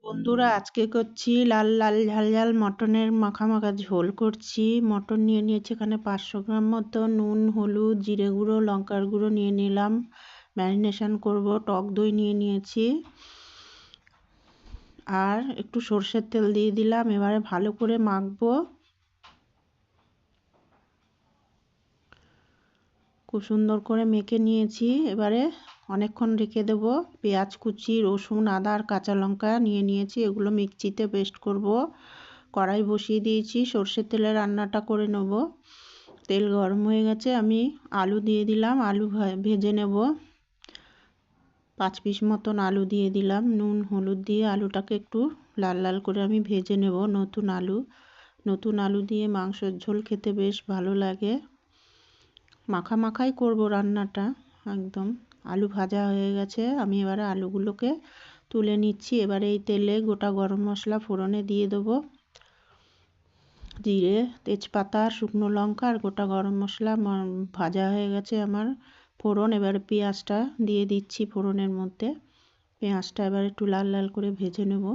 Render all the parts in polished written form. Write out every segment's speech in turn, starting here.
বন্ধুরা, আজকে করছি লাল লাল ঝাল ঝাল মটনের মাখা মাখা ঝোল করছি। মটন নিয়ে নিয়েছি এখানে 500 গ্রাম মতো। নুন, হলুদ, জিরে গুঁড়ো, লঙ্কার গুঁড়ো নিয়ে নিলাম। ম্যারিনেশন করব। টক দই নিয়ে নিয়েছি আর একটু সর্ষের তেল দিয়ে দিলাম। এবারে ভালো করে মাখবো। খুব সুন্দর করে মেখে নিয়েছি। এবারে অনেকক্ষণ রেখে দেব। পেঁয়াজ কুচি, রসুন, আদা আর কাঁচা লঙ্কা নিয়ে নিয়েছি, এগুলো মিক্সিতে পেস্ট করব। কড়াই বসিয়ে দিয়েছি, সর্ষের তেলে রান্নাটা করে নেব। তেল গরম হয়ে গেছে, আমি আলু দিয়ে দিলাম। আলু ভেজে নেব। 5 পিস মতন আলু দিয়ে দিলাম। নুন হলুদ দিয়ে আলুটাকে একটু লাল লাল করে আমি ভেজে নেব। নতুন আলু দিয়ে মাংসের ঝোল খেতে বেশ ভালো লাগে। মাখা মাখাই করব রান্নাটা একদম। আলু ভাজা হয়ে গেছে, আমি এবারে আলুগুলোকে তুলে নিচ্ছি। এবারে এই তেলে গোটা গরম মশলা ফোড়নে দিয়ে দেবো। জিরে, তেজপাতা, শুকনো লঙ্কা আর গোটা গরম মশলা ভাজা হয়ে গেছে আমার ফোড়ন। এবারে পেঁয়াজটা দিয়ে দিচ্ছি ফোড়নের মধ্যে। পেঁয়াজটা এবার একটু লাল লাল করে ভেজে নেব।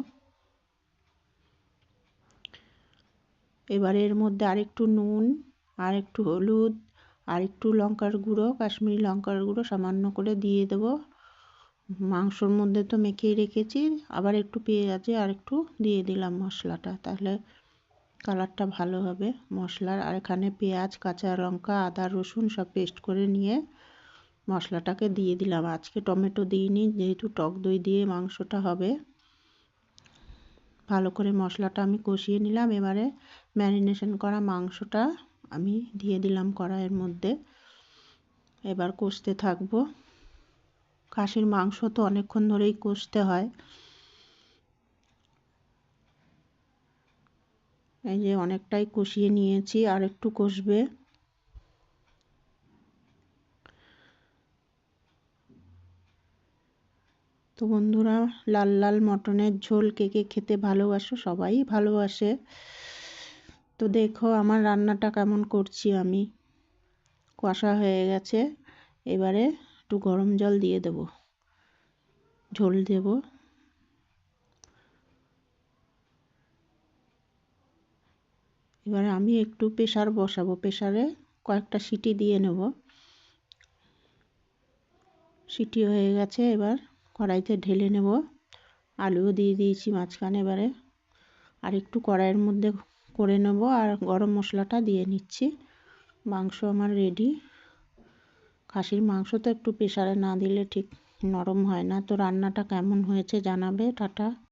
এবারে এর মধ্যে আরেকটু নুন, আর একটু হলুদ, আর একটু লঙ্কার গুঁড়ো, কাশ্মীরি লঙ্কার গুঁড়ো সামান্য করে দিয়ে দেব। মাংসর মধ্যে তো মেখেই রেখেছি, আবার একটু পেঁয়াজে আর একটু দিয়ে দিলাম মশলাটা, তাহলে কালারটা ভালো হবে মশলার। আর এখানে পেঁয়াজ, কাঁচা লঙ্কা, আদা, রসুন সব পেস্ট করে নিয়ে মশলাটাকে দিয়ে দিলাম। আজকে টমেটো দিইনি, যেহেতু টক দই দিয়ে মাংসটা হবে। ভালো করে মশলাটা আমি কষিয়ে নিলাম। এবারে ম্যারিনেশন করা মাংসটা আমি দিয়ে দিলাম কড়াইয়ের মধ্যে। এবার কষতে থাকবো। খাসির মাংস তো অনেকক্ষণ ধরেই কষতে হয়। এই যে অনেকটাই কষিয়ে নিয়েছি, আর একটু কষবে। তো বন্ধুরা, লাল লাল মটনের ঝোল কে কে খেতে ভালোবাসো? সবাই ভালোবাসে। তো দেখো আমার রান্নাটা কেমন করছি আমি। কষা হয়ে গেছে, এবারে একটু গরম জল দিয়ে দেব, ঝোল দেব। এবারে আমি একটু প্রেসার বসাবো, প্রেসারে কয়েকটা সিটি দিয়ে নেব। সিটি হয়ে গেছে, এবার কড়াইতে ঢেলে নেব। আলুও দিয়ে দিয়েছি মাঝখানে। এবারে আর একটু কড়াইয়ের মধ্যে করে নেব, আর গরম মশলাটা দিয়ে নিচ্ছি। মাংস আমার রেডি। খাসির মাংস তো একটু প্রেসারে না দিলে ঠিক নরম হয় না। তো রান্নাটা কেমন হয়েছে জানাবে। টাটা।